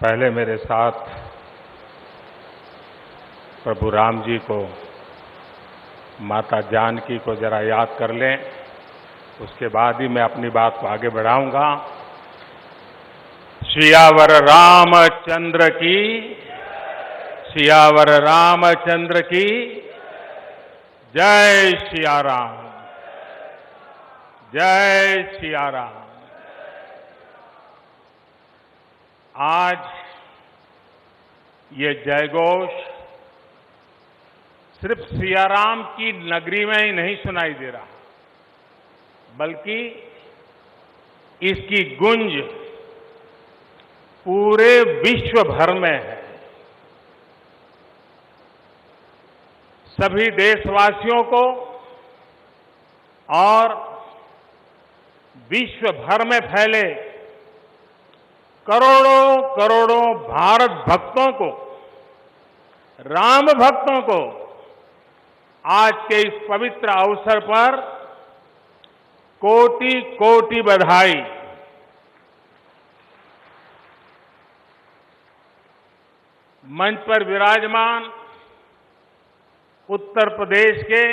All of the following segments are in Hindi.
पहले मेरे साथ प्रभु राम जी को, माता जानकी को जरा याद कर लें, उसके बाद ही मैं अपनी बात को आगे बढ़ाऊंगा। सियावर रामचंद्र की, सियावर रामचंद्र की जय सिया राम, जय सिया राम। आज ये जयघोष सिर्फ सियाराम की नगरी में ही नहीं सुनाई दे रहा, बल्कि इसकी गूंज पूरे विश्व भर में है। सभी देशवासियों को और विश्व भर में फैले करोड़ों करोड़ों भारत भक्तों को, राम भक्तों को आज के इस पवित्र अवसर पर कोटि कोटि बधाई। मंच पर विराजमान उत्तर प्रदेश के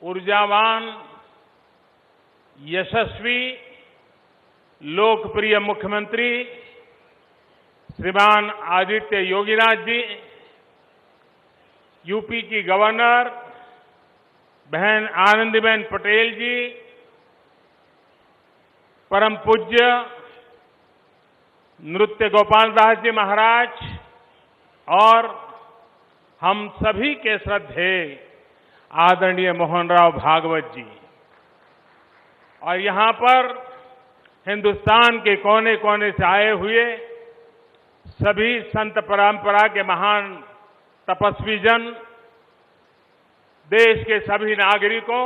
ऊर्जावान, यशस्वी, लोकप्रिय मुख्यमंत्री श्रीमान आदित्य योगीनाथ जी, यूपी की गवर्नर बहन आनंदीबेन पटेल जी, परम पूज्य नृत्य गोपाल दास जी महाराज और हम सभी के श्रद्धेय आदरणीय मोहनराव भागवत जी, और यहां पर हिंदुस्तान के कोने कोने से आए हुए सभी संत परंपरा के महान तपस्वी जन, देश के सभी नागरिकों,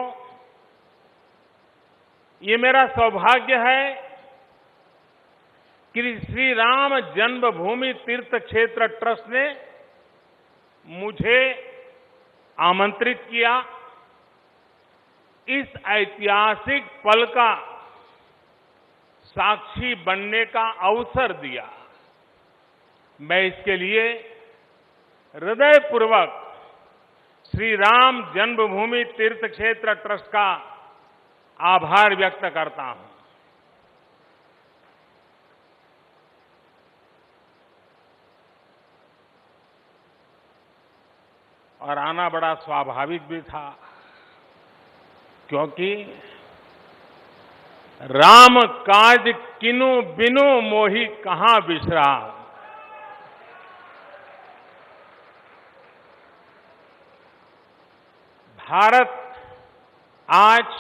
ये मेरा सौभाग्य है कि श्री राम जन्मभूमि तीर्थ क्षेत्र ट्रस्ट ने मुझे आमंत्रित किया, इस ऐतिहासिक पल का साक्षी बनने का अवसर दिया। मैं इसके लिए हृदयपूर्वक श्री राम जन्मभूमि तीर्थ क्षेत्र ट्रस्ट का आभार व्यक्त करता हूं। और आना बड़ा स्वाभाविक भी था, क्योंकि राम काज किनु बिनु मोहि कहां विश्राम। भारत आज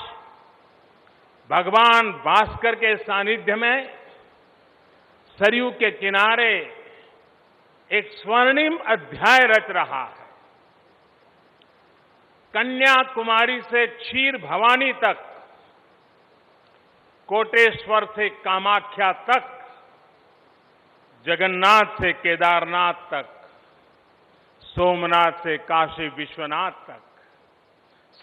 भगवान भास्कर के सानिध्य में सरयू के किनारे एक स्वर्णिम अध्याय रच रहा है। कन्याकुमारी से क्षीर भवानी तक, कोटेश्वर से कामाख्या तक, जगन्नाथ से केदारनाथ तक, सोमनाथ से काशी विश्वनाथ तक,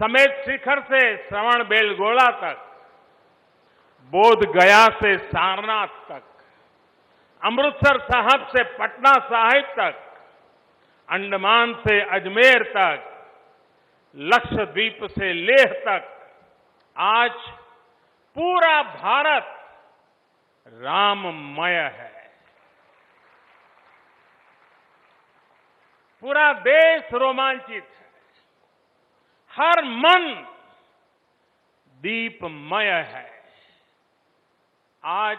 समेत शिखर से श्रवण बेलगोला तक, बोध गया से सारनाथ तक, अमृतसर साहब से पटना साहिब तक, अंडमान से अजमेर तक, लक्षद्वीप से लेह तक, आज पूरा भारत राममय है। पूरा देश रोमांचित है, हर मन दीपमय है। आज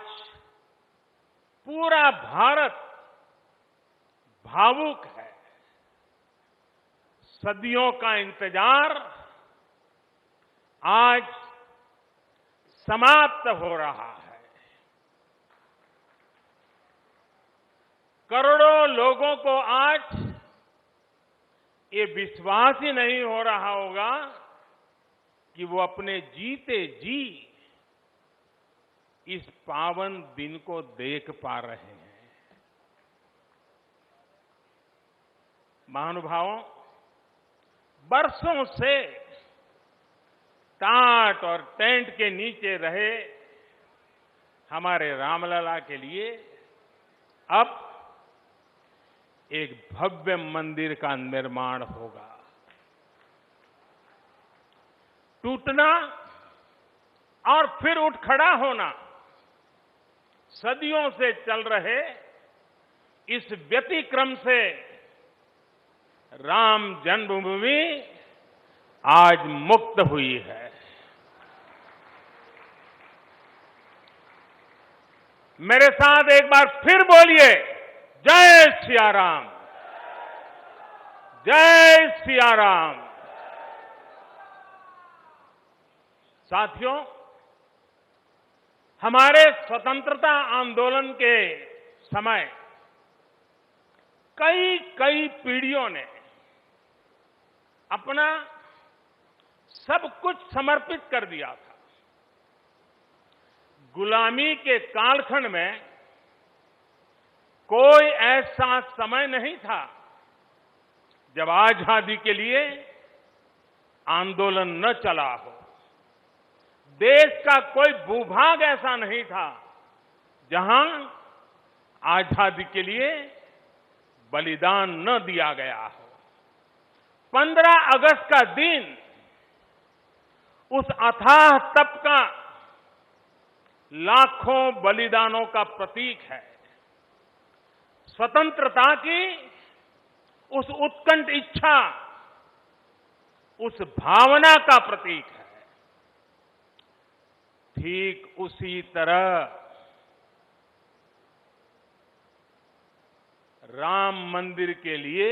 पूरा भारत भावुक है। सदियों का इंतजार आज समाप्त हो रहा है। करोड़ों लोगों को आज ये विश्वास ही नहीं हो रहा होगा कि वो अपने जीते जी इस पावन दिन को देख पा रहे हैं। महानुभावों, बरसों से टाट और टेंट के नीचे रहे हमारे रामलला के लिए अब एक भव्य मंदिर का निर्माण होगा। टूटना और फिर उठ खड़ा होना सदियों से चल रहे इस व्यतिक्रम से राम जन्मभूमि आज मुक्त हुई है। मेरे साथ एक बार फिर बोलिए, जय सिया राम, जय सिया राम। साथियों, हमारे स्वतंत्रता आंदोलन के समय कई पीढ़ियों ने अपना सब कुछ समर्पित कर दिया था। गुलामी के कालखंड में कोई ऐसा समय नहीं था जब आजादी के लिए आंदोलन न चला हो। देश का कोई भूभाग ऐसा नहीं था जहां आजादी के लिए बलिदान न दिया गया हो। 15 अगस्त का दिन उस अथाह तप का लाखों बलिदानों का प्रतीक है। स्वतंत्रता की उस उत्कंठ इच्छा, उस भावना का प्रतीक है। ठीक उसी तरह राम मंदिर के लिए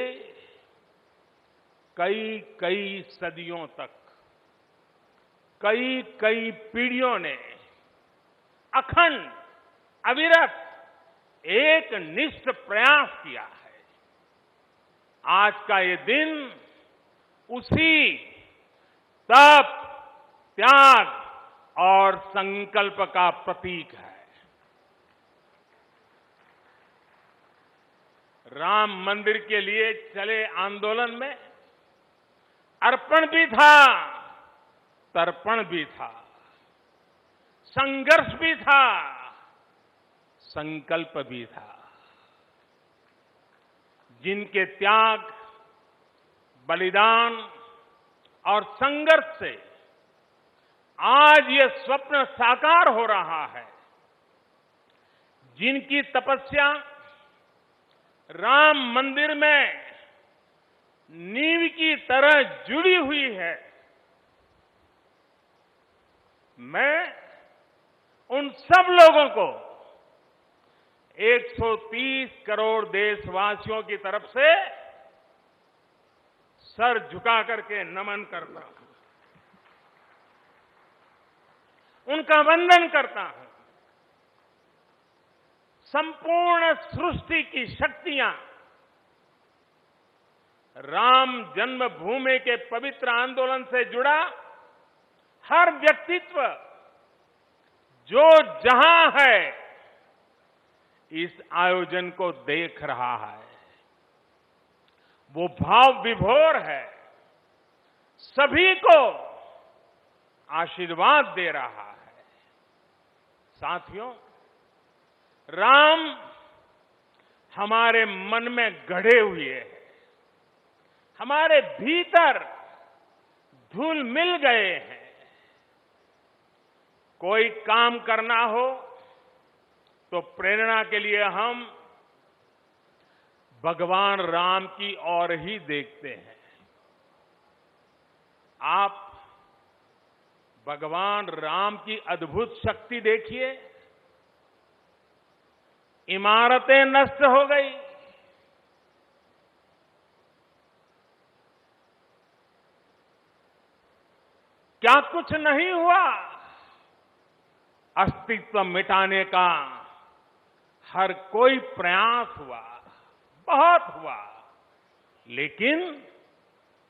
कई सदियों तक कई पीढ़ियों ने अखंड अविरत एक निष्ठ प्रयास किया है। आज का ये दिन उसी तप, त्याग और संकल्प का प्रतीक है। राम मंदिर के लिए चले आंदोलन में अर्पण भी था, तर्पण भी था, संघर्ष भी था, संकल्प भी था। जिनके त्याग, बलिदान और संघर्ष से आज ये स्वप्न साकार हो रहा है, जिनकी तपस्या राम मंदिर में नींव की तरह जुड़ी हुई है, मैं उन सब लोगों को 130 करोड़ देशवासियों की तरफ से सर झुका करके नमन करता हूं, उनका वंदन करता हूं। संपूर्ण सृष्टि की शक्तियां राम जन्मभूमि के पवित्र आंदोलन से जुड़ा हर व्यक्तित्व जो जहां है इस आयोजन को देख रहा है, वो भाव विभोर है, सभी को आशीर्वाद दे रहा है। साथियों, राम हमारे मन में गढ़े हुए हैं, हमारे भीतर घुल मिल गए हैं। कोई काम करना हो तो प्रेरणा के लिए हम भगवान राम की ओर ही देखते हैं। आप भगवान राम की अद्भुत शक्ति देखिए। इमारतें नष्ट हो गई, क्या कुछ नहीं हुआ? अस्तित्व मिटाने का हर कोई प्रयास हुआ, बहुत हुआ, लेकिन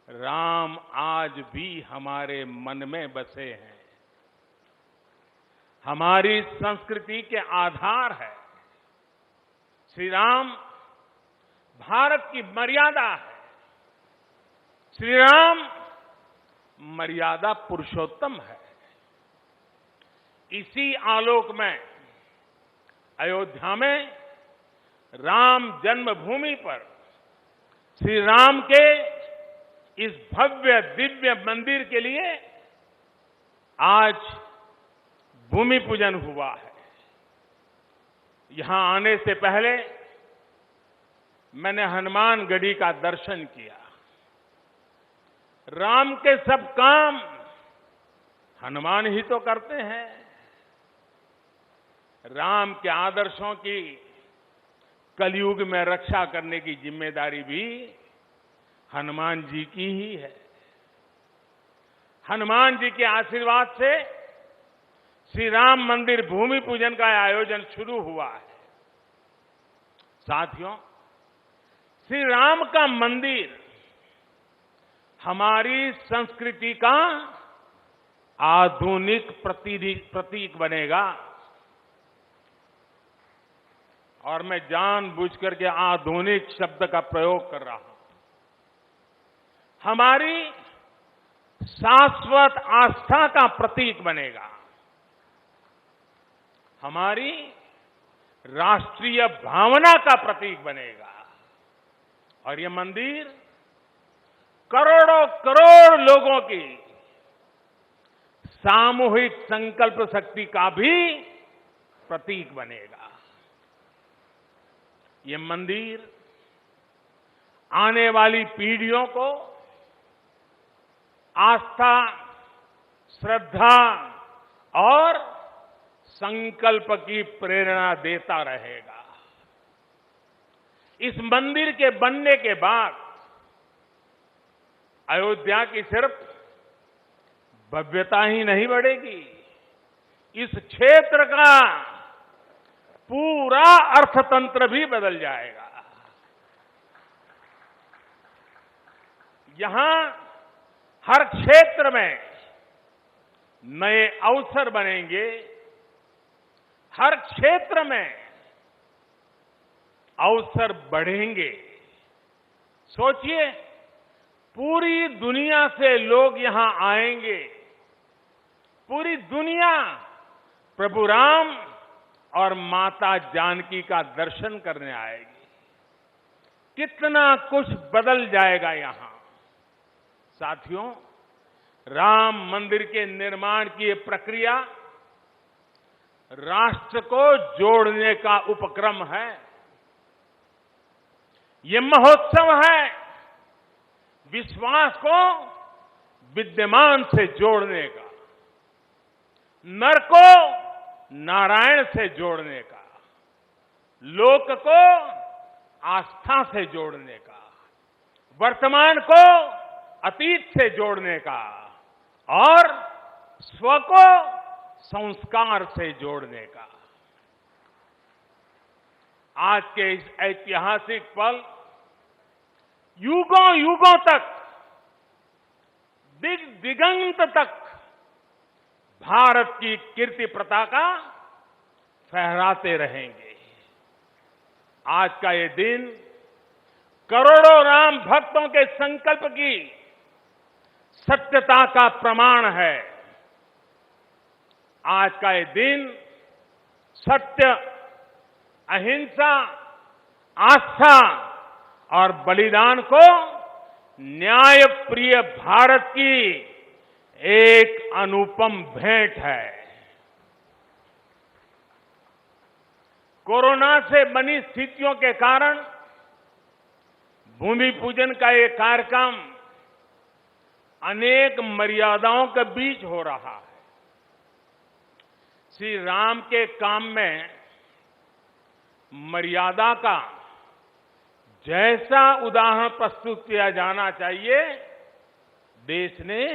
राम आज भी हमारे मन में बसे हैं, हमारी संस्कृति के आधार है। श्री राम भारत की मर्यादा है। श्री राम मर्यादा पुरुषोत्तम है। इसी आलोक में अयोध्या में राम जन्मभूमि पर श्री राम के इस भव्य दिव्य मंदिर के लिए आज भूमि पूजन हुआ है। यहां आने से पहले मैंने हनुमानगढ़ी का दर्शन किया। राम के सब काम हनुमान ही तो करते हैं। राम के आदर्शों की कलयुग में रक्षा करने की जिम्मेदारी भी हनुमान जी की ही है। हनुमान जी के आशीर्वाद से श्री राम मंदिर भूमि पूजन का आयोजन शुरू हुआ है। साथियों, श्री राम का मंदिर हमारी संस्कृति का आधुनिक प्रतीक बनेगा। और मैं जानबूझकर के आधुनिक शब्द का प्रयोग कर रहा हूं। हमारी शाश्वत आस्था का प्रतीक बनेगा। हमारी राष्ट्रीय भावना का प्रतीक बनेगा। और यह मंदिर करोड़ों करोड़ लोगों की सामूहिक संकल्प शक्ति का भी प्रतीक बनेगा। ये मंदिर आने वाली पीढ़ियों को आस्था, श्रद्धा और संकल्प की प्रेरणा देता रहेगा। इस मंदिर के बनने के बाद अयोध्या की सिर्फ भव्यता ही नहीं बढ़ेगी, इस क्षेत्र का पूरा अर्थतंत्र भी बदल जाएगा। यहां हर क्षेत्र में नए अवसर बनेंगे। हर क्षेत्र में अवसर बढ़ेंगे। सोचिए, पूरी दुनिया से लोग यहां आएंगे। पूरी दुनिया प्रभु राम और माता जानकी का दर्शन करने आएगी। कितना कुछ बदल जाएगा यहां। साथियों, राम मंदिर के निर्माण की ये प्रक्रिया राष्ट्र को जोड़ने का उपक्रम है। ये महोत्सव है विश्वास को विद्यमान से जोड़ने का, नर को नारायण से जोड़ने का, लोक को आस्था से जोड़ने का, वर्तमान को अतीत से जोड़ने का और स्व को संस्कार से जोड़ने का। आज के इस ऐतिहासिक पल युगों युगों तक, दिग दिगंत तक भारत की कीर्ति पताका फहराते रहेंगे। आज का ये दिन करोड़ों राम भक्तों के संकल्प की सत्यता का प्रमाण है। आज का ये दिन सत्य, अहिंसा, आस्था और बलिदान को न्याय प्रिय भारत की एक अनुपम भेंट है। कोरोना से बनी स्थितियों के कारण भूमि पूजन का ये कार्यक्रम अनेक मर्यादाओं के बीच हो रहा है। श्री राम के काम में मर्यादा का जैसा उदाहरण प्रस्तुत किया जाना चाहिए, देश ने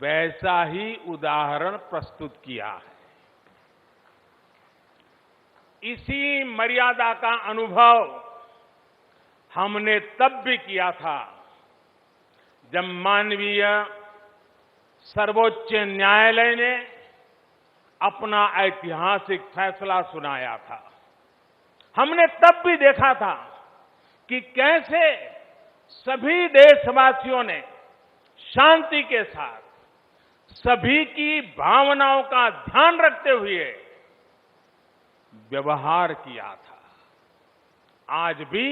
वैसा ही उदाहरण प्रस्तुत किया है। इसी मर्यादा का अनुभव हमने तब भी किया था जब मानवीय सर्वोच्च न्यायालय ने अपना ऐतिहासिक फैसला सुनाया था। हमने तब भी देखा था कि कैसे सभी देशवासियों ने शांति के साथ सभी की भावनाओं का ध्यान रखते हुए व्यवहार किया था। आज भी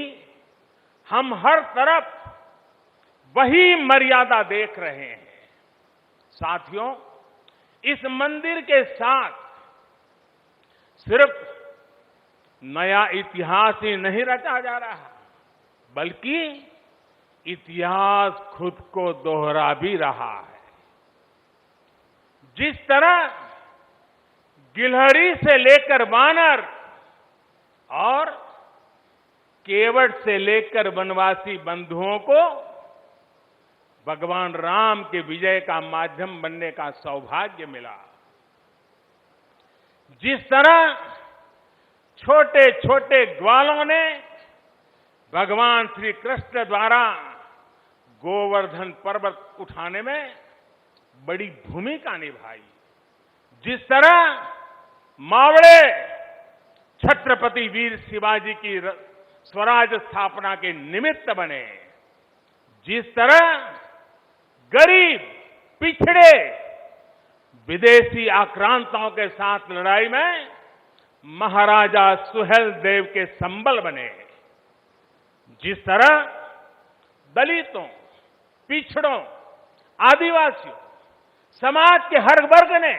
हम हर तरफ वही मर्यादा देख रहे हैं। साथियों, इस मंदिर के साथ सिर्फ नया इतिहास ही नहीं रचा जा रहा, बल्कि इतिहास खुद को दोहरा भी रहा है। जिस तरह गिलहरी से लेकर वानर और केवट से लेकर वनवासी बंधुओं को भगवान राम के विजय का माध्यम बनने का सौभाग्य मिला, जिस तरह छोटे छोटे ग्वालों ने भगवान श्री कृष्ण द्वारा गोवर्धन पर्वत उठाने में बड़ी भूमिका निभाई, जिस तरह मावड़े छत्रपति वीर शिवाजी की स्वराज स्थापना के निमित्त बने, जिस तरह गरीब पिछड़े विदेशी आक्रांताओं के साथ लड़ाई में महाराजा सुहेल देव के संबल बने, जिस तरह दलितों, पिछड़ों, आदिवासियों, समाज के हर वर्ग ने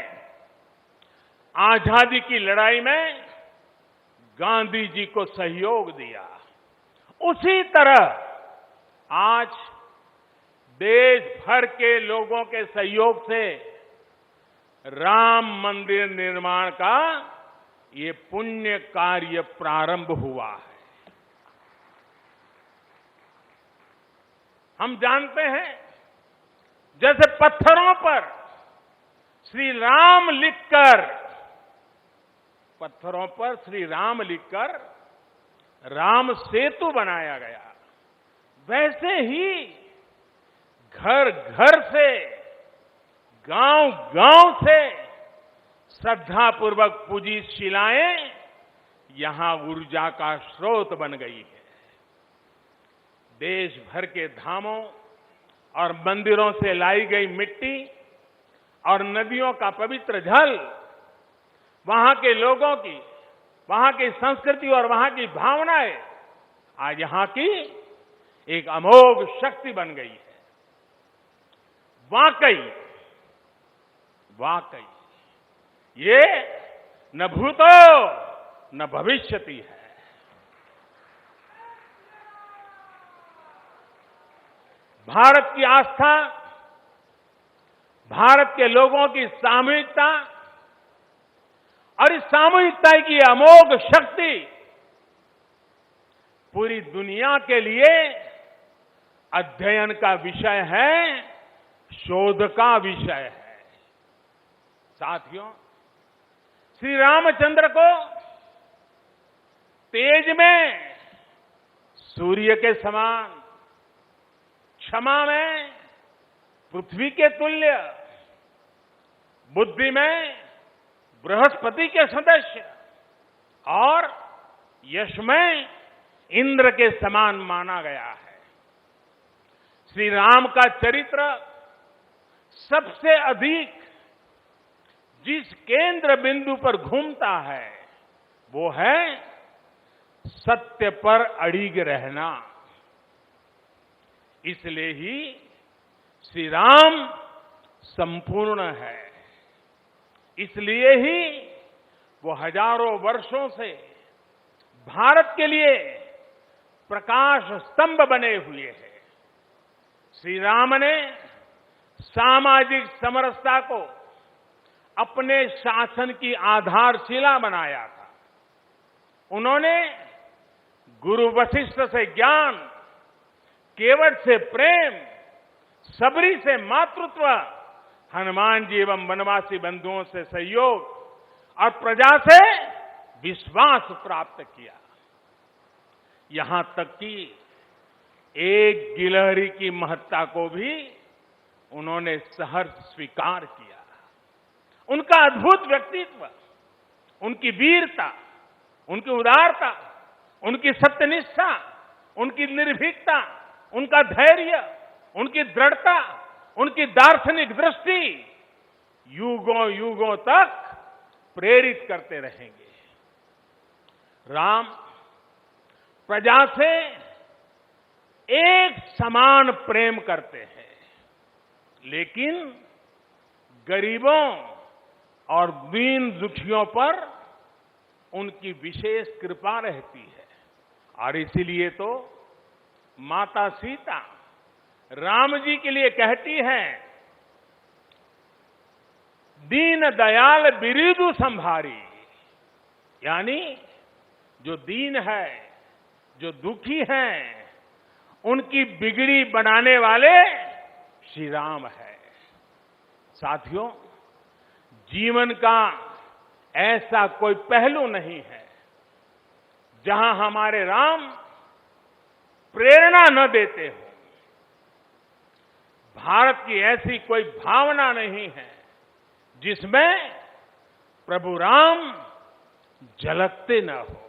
आजादी की लड़ाई में गांधी जी को सहयोग दिया, उसी तरह आज देश भर के लोगों के सहयोग से राम मंदिर निर्माण का ये पुण्य कार्य प्रारंभ हुआ है। हम जानते हैं, जैसे पत्थरों पर श्री राम लिखकर राम सेतु बनाया गया, वैसे ही घर घर से, गांव गांव से श्रद्धापूर्वक पूजी शिलाएं यहां ऊर्जा का स्रोत बन गई है। देश भर के धामों और मंदिरों से लाई गई मिट्टी और नदियों का पवित्र जल वहां के लोगों की, वहां की संस्कृति और वहां की भावनाएं आज यहां की एक अमोघ शक्ति बन गई है। वाकई ये न भूतो न भविष्यति है। भारत की आस्था, भारत के लोगों की सामूहिकता और इस सामूहिकता की अमोघ शक्ति पूरी दुनिया के लिए अध्ययन का विषय है, शोध का विषय है। साथियों, श्री रामचंद्र को तेज में सूर्य के समान, क्षमा में पृथ्वी के तुल्य, बुद्धि में बृहस्पति के सदस्य और यश में इंद्र के समान माना गया है। श्री राम का चरित्र सबसे अधिक जिस केंद्र बिंदु पर घूमता है वो है सत्य पर अड़िग रहना। इसलिए ही श्री राम संपूर्ण है, इसलिए ही वो हजारों वर्षों से भारत के लिए प्रकाश स्तंभ बने हुए हैं। श्री राम ने सामाजिक समरसता को अपने शासन की आधारशिला बनाया था। उन्होंने गुरु वशिष्ठ से ज्ञान, केवट से प्रेम, सबरी से मातृत्व, हनुमान जी एवं वनवासी बंधुओं से सहयोग और प्रजा से विश्वास प्राप्त किया। यहां तक कि एक गिलहरी की महत्ता को भी उन्होंने सहर्ष स्वीकार किया। उनका अद्भुत व्यक्तित्व, उनकी वीरता, उनकी उदारता, उनकी सत्यनिष्ठा, उनकी निर्भीकता, उनका धैर्य, उनकी दृढ़ता, उनकी दार्शनिक दृष्टि युगों युगों तक प्रेरित करते रहेंगे। राम प्रजा से एक समान प्रेम करते हैं, लेकिन गरीबों और दीन दुखियों पर उनकी विशेष कृपा रहती है। और इसीलिए तो माता सीता राम जी के लिए कहती हैं, दीन दयाल बिरिदु संभारी, यानी जो दीन है, जो दुखी हैं, उनकी बिगड़ी बनाने वाले श्री राम है। साथियों, जीवन का ऐसा कोई पहलू नहीं है जहां हमारे राम प्रेरणा न देते हो। भारत की ऐसी कोई भावना नहीं है जिसमें प्रभु राम झलकते न हो।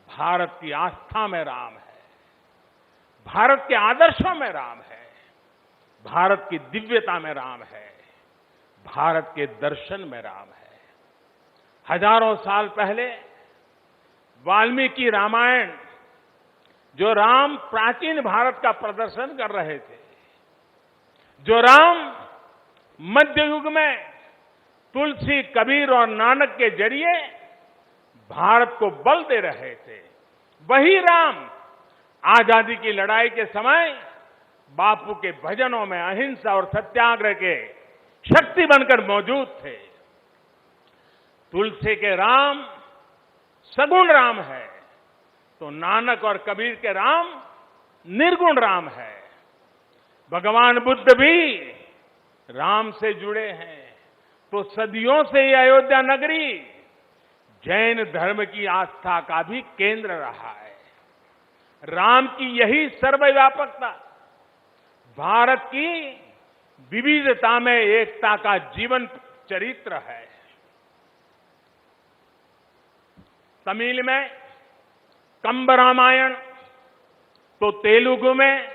भारत की आस्था में राम है, भारत के आदर्शों में राम है, भारत की दिव्यता में राम है, भारत के दर्शन में राम है। हजारों साल पहले वाल्मीकि रामायण, जो राम प्राचीन भारत का प्रदर्शन कर रहे थे, जो राम मध्य युग में तुलसी, कबीर और नानक के जरिए भारत को बल दे रहे थे, वही राम आजादी की लड़ाई के समय बापू के भजनों में अहिंसा और सत्याग्रह के शक्ति बनकर मौजूद थे। तुलसी के राम सगुण राम है, तो नानक और कबीर के राम निर्गुण राम है। भगवान बुद्ध भी राम से जुड़े हैं, तो सदियों से ये अयोध्या नगरी जैन धर्म की आस्था का भी केंद्र रहा है। राम की यही सर्वव्यापकता भारत की विविधता में एकता का जीवन चरित्र है। तमिल में कंब रामायण, तो तेलुगु में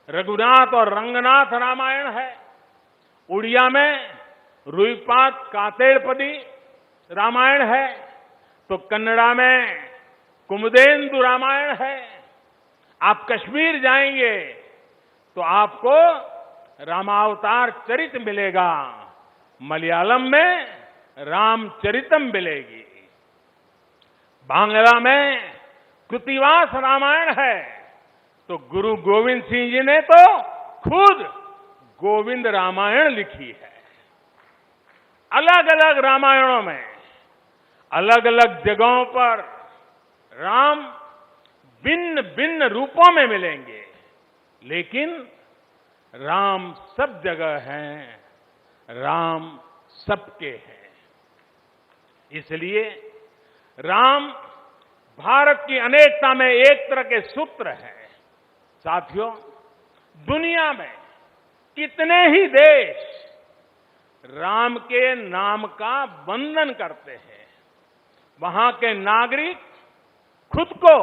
रघुनाथ और रंगनाथ रामायण है। उड़िया में रुईपात कातेड़पदी रामायण है, तो कन्नड़ा में कुमुदेंदु रामायण है। आप कश्मीर जाएंगे तो आपको रामावतार चरित मिलेगा, मलयालम में रामचरितम मिलेगी, बांग्ला में कृतिवास रामायण है, तो गुरु गोविंद सिंह जी ने तो खुद गोविंद रामायण लिखी है। अलग अलग रामायणों में अलग अलग जगहों पर राम भिन्न भिन्न रूपों में मिलेंगे, लेकिन राम सब जगह हैं, राम सबके हैं। इसलिए राम भारत की अनेकता में एक तरह के सूत्र है। साथियों, दुनिया में कितने ही देश राम के नाम का वंदन करते हैं, वहां के नागरिक खुद को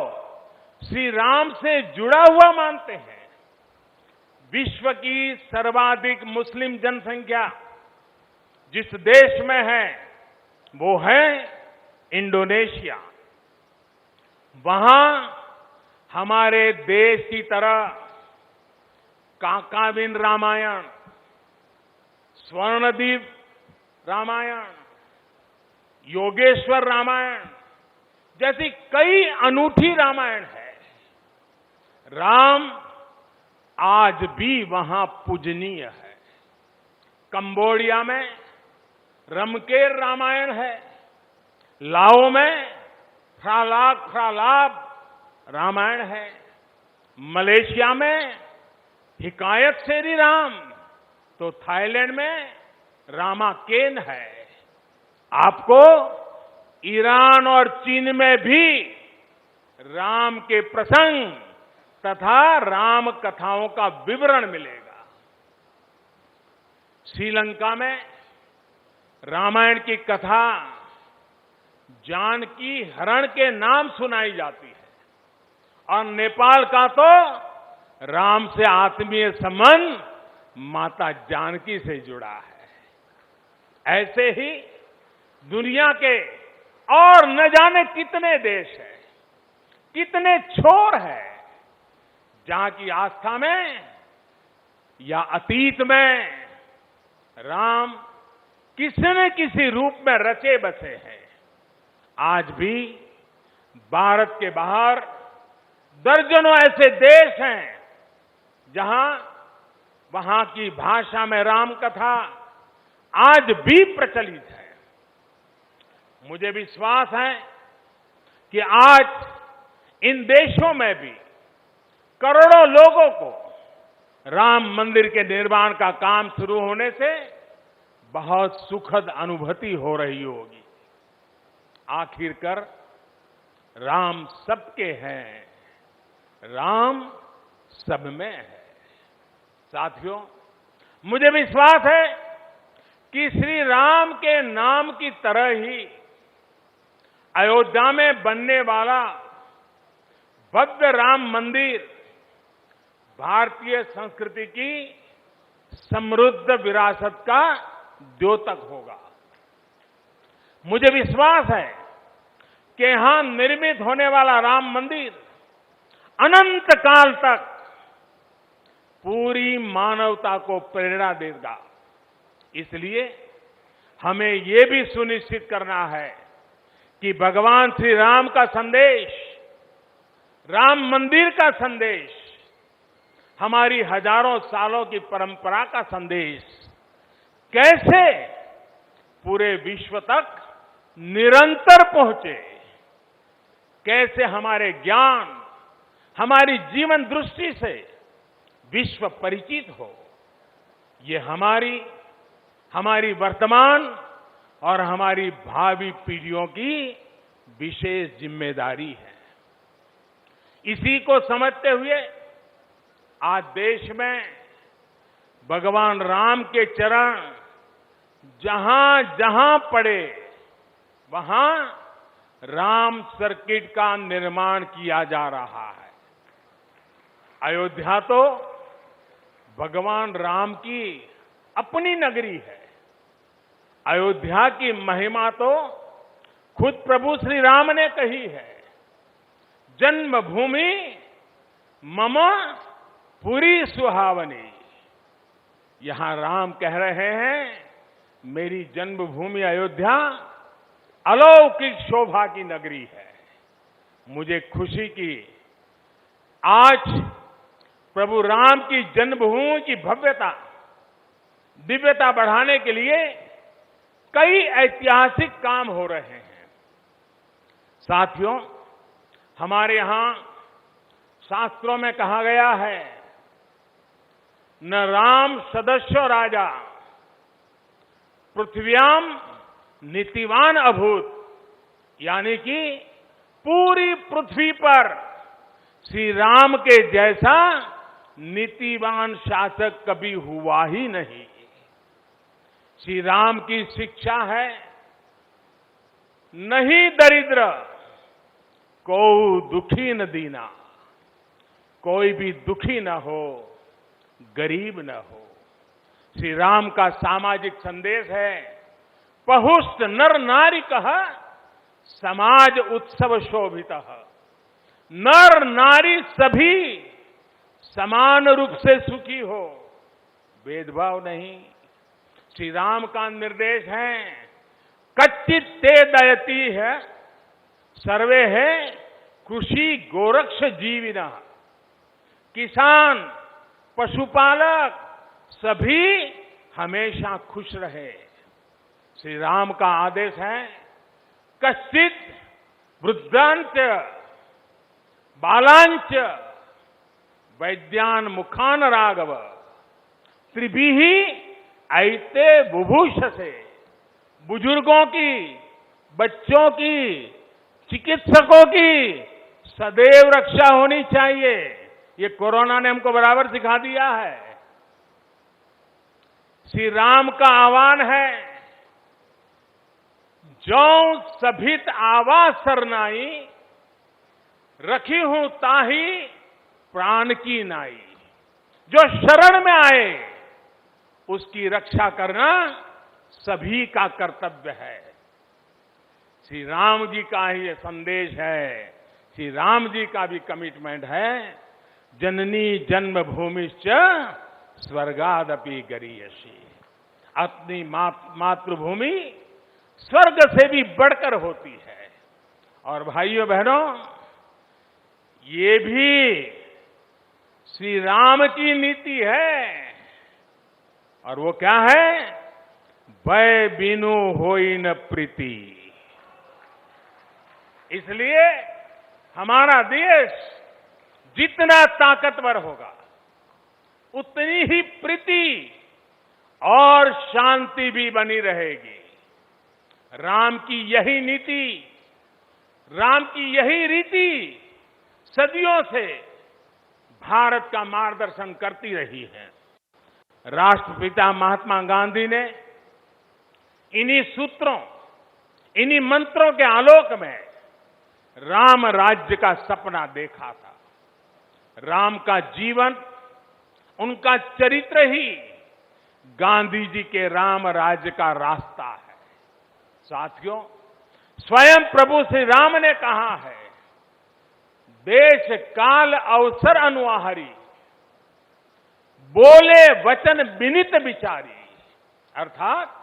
श्री राम से जुड़ा हुआ मानते हैं। विश्व की सर्वाधिक मुस्लिम जनसंख्या जिस देश में है वो है इंडोनेशिया। वहां हमारे देश की तरह काकाविन रामायण, स्वर्णदीप रामायण, योगेश्वर रामायण जैसी कई अनूठी रामायण है। राम आज भी वहां पूजनीय है। कंबोडिया में रमकेर रामायण है, लाओ में फ्रालाब रामायण है, मलेशिया में हिकायत शेरी राम, तो थाईलैंड में रामाकेन है। आपको ईरान और चीन में भी राम के प्रसंग तथा राम कथाओं का विवरण मिलेगा। श्रीलंका में रामायण की कथा जानकी हरण के नाम सुनाई जाती है, और नेपाल का तो राम से आत्मीय संबंध माता जानकी से जुड़ा है। ऐसे ही दुनिया के और न जाने कितने देश हैं, कितने छोर है जहां की आस्था में या अतीत में राम किसी न किसी रूप में रचे बसे हैं। आज भी भारत के बाहर दर्जनों ऐसे देश हैं जहां वहां की भाषा में राम कथा आज भी प्रचलित है। मुझे विश्वास है कि आज इन देशों में भी करोड़ों लोगों को राम मंदिर के निर्माण का काम शुरू होने से बहुत सुखद अनुभूति हो रही होगी। आखिरकार राम सबके हैं, राम सब में है। साथियों, मुझे विश्वास है कि श्री राम के नाम की तरह ही अयोध्या में बनने वाला भव्य राम मंदिर भारतीय संस्कृति की समृद्ध विरासत का द्योतक होगा। मुझे विश्वास है कि यहां निर्मित होने वाला राम मंदिर अनंत काल तक पूरी मानवता को प्रेरणा देगा। इसलिए हमें ये भी सुनिश्चित करना है कि भगवान श्री राम का संदेश, राम मंदिर का संदेश, हमारी हजारों सालों की परंपरा का संदेश कैसे पूरे विश्व तक निरंतर पहुंचे, कैसे हमारे ज्ञान, हमारी जीवन दृष्टि से विश्व परिचित हो, ये हमारी वर्तमान और हमारी भावी पीढ़ियों की विशेष जिम्मेदारी है। इसी को समझते हुए आज देश में भगवान राम के चरण जहां जहां पड़े वहां राम सर्किट का निर्माण किया जा रहा है। अयोध्या तो भगवान राम की अपनी नगरी है। अयोध्या की महिमा तो खुद प्रभु श्री राम ने कही है, जन्मभूमि मम पुरी सुहावनी। यहां राम कह रहे हैं, मेरी जन्मभूमि अयोध्या अलौकिक शोभा की नगरी है। मुझे खुशी की आज प्रभु राम की जन्मभूमि की भव्यता, दिव्यता बढ़ाने के लिए कई ऐतिहासिक काम हो रहे हैं। साथियों, हमारे यहां शास्त्रों में कहा गया है, न राम सदस्यो राजा पृथ्व्याम नीतिवान अभूत, यानी कि पूरी पृथ्वी पर श्री राम के जैसा नीतिवान शासक कभी हुआ ही नहीं। श्री राम की शिक्षा है, नहीं दरिद्र को दुखी न दीना, कोई भी दुखी न हो, गरीब न हो। श्री राम का सामाजिक संदेश है, पहुष्ट नर नारी कह समाज उत्सव शोभित। नर नारी सभी समान रूप से सुखी हो, भेदभाव नहीं। श्री राम का निर्देश है, कच्चित ते दयती है सर्वे है कृषि गोरक्ष जीविना। किसान, पशुपालक सभी हमेशा खुश रहे। श्री राम का आदेश है, कश्चित वृद्धांच बालांच वैद्यान मुखान राघव त्रिभिहि ऐते बुभूषसे। बुजुर्गों की, बच्चों की, चिकित्सकों की सदैव रक्षा होनी चाहिए। ये कोरोना ने हमको बराबर सिखा दिया है। श्री राम का आह्वान है, जो सभित आवाज सरनाई रखी हूं ताही प्राण की नाई। जो शरण में आए उसकी रक्षा करना सभी का कर्तव्य है। श्री राम जी का ही ये संदेश है श्री राम जी का भी कमिटमेंट है, जननी जन्मभूमिश्च स्वर्गादपि गरीयसी। अपनी मातृभूमि स्वर्ग से भी बढ़कर होती है। और भाइयों बहनों, ये भी श्री राम की नीति है। और वो क्या है? भय बिनु होई न प्रीति। इसलिए हमारा देश जितना ताकतवर होगा, उतनी ही प्रीति और शांति भी बनी रहेगी। राम की यही नीति, राम की यही रीति सदियों से भारत का मार्गदर्शन करती रही है। राष्ट्रपिता महात्मा गांधी ने इन्हीं सूत्रों, इन्हीं मंत्रों के आलोक में राम राज्य का सपना देखा था। राम का जीवन, उनका चरित्र ही गांधी जी के राम राज्य का रास्ता है। साथियों, स्वयं प्रभु श्री राम ने कहा है, देश काल अवसर अनुआहारी, बोले वचन विनित विचारी। अर्थात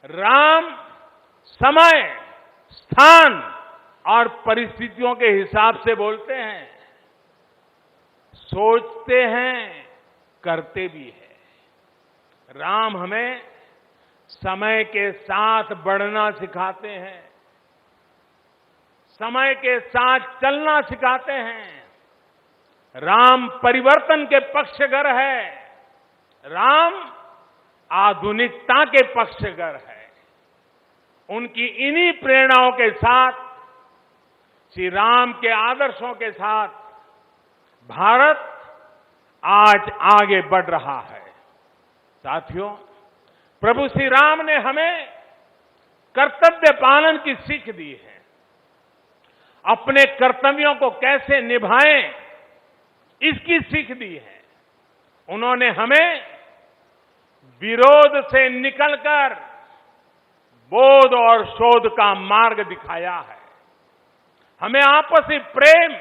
राम समय, स्थान और परिस्थितियों के हिसाब से बोलते हैं, सोचते हैं, करते भी हैं। राम हमें समय के साथ बढ़ना सिखाते हैं, समय के साथ चलना सिखाते हैं। राम परिवर्तन के पक्षगर है, राम आधुनिकता के पक्षगर है। उनकी इन्हीं प्रेरणाओं के साथ, श्री राम के आदर्शों के साथ भारत आज आगे बढ़ रहा है। साथियों, प्रभु श्री राम ने हमें कर्तव्य पालन की सीख दी है। अपने कर्तव्यों को कैसे निभाएं, इसकी सीख दी है। उन्होंने हमें विरोध से निकलकर बोध और शोध का मार्ग दिखाया है। हमें आपसी प्रेम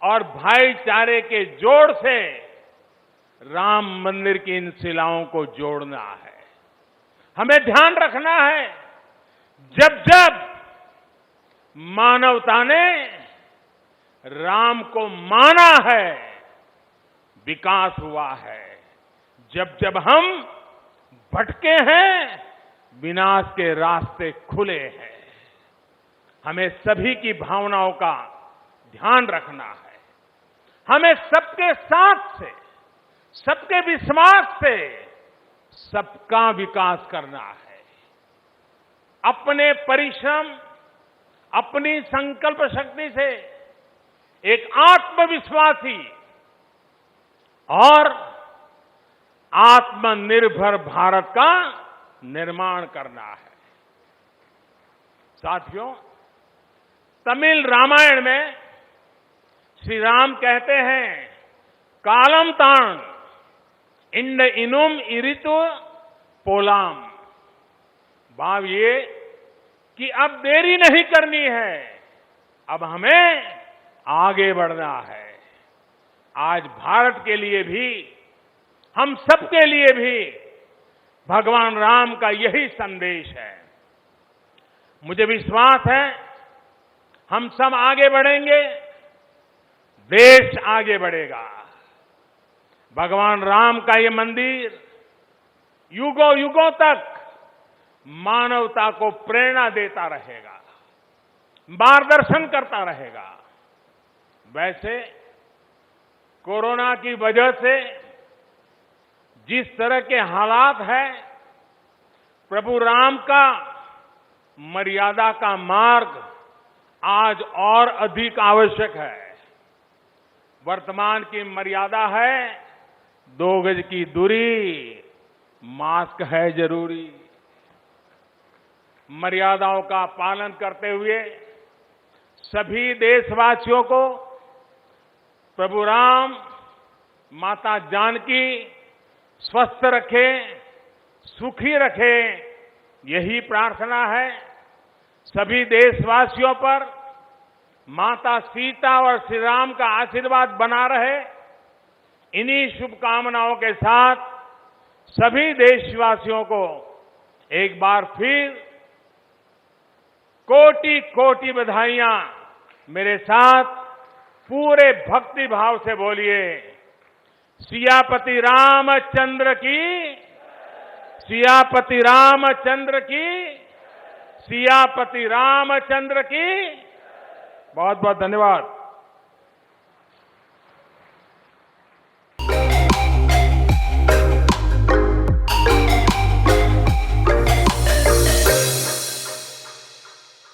और भाईचारे के जोड़ से राम मंदिर की इन शिलाओं को जोड़ना है। हमें ध्यान रखना है, जब जब मानवता ने राम को माना है, विकास हुआ है। जब जब हम भटके हैं, विनाश के रास्ते खुले हैं। हमें सभी की भावनाओं का ध्यान रखना है। हमें सबके साथ से, सबके विश्वास से सबका विकास करना है। अपने परिश्रम, अपनी संकल्प शक्ति से एक आत्मविश्वासी और आत्मनिर्भर भारत का निर्माण करना है। साथियों, तमिल रामायण में श्री राम कहते हैं, कालम तान इंड इनुम इरितु पोलाम। भाव ये कि अब देरी नहीं करनी है, अब हमें आगे बढ़ना है। आज भारत के लिए भी, हम सबके लिए भी भगवान राम का यही संदेश है। मुझे विश्वास है, हम सब आगे बढ़ेंगे, देश आगे बढ़ेगा। भगवान राम का ये मंदिर युगों युगों तक मानवता को प्रेरणा देता रहेगा, मार्गदर्शन करता रहेगा। वैसे कोरोना की वजह से जिस तरह के हालात हैं, प्रभु राम का मर्यादा का मार्ग आज और अधिक आवश्यक है। वर्तमान की मर्यादा है 2 गज की दूरी, मास्क है जरूरी। मर्यादाओं का पालन करते हुए सभी देशवासियों को प्रभु राम, माता जानकी स्वस्थ रखें, सुखी रखें, यही प्रार्थना है। सभी देशवासियों पर माता सीता और श्री राम का आशीर्वाद बना रहे, इन्हीं शुभकामनाओं के साथ सभी देशवासियों को एक बार फिर कोटि कोटि बधाइयां। मेरे साथ पूरे भक्ति भाव से बोलिए, सियापति रामचंद्र की, सियापति रामचंद्र की, सियापति रामचंद्र की। बहुत बहुत धन्यवाद।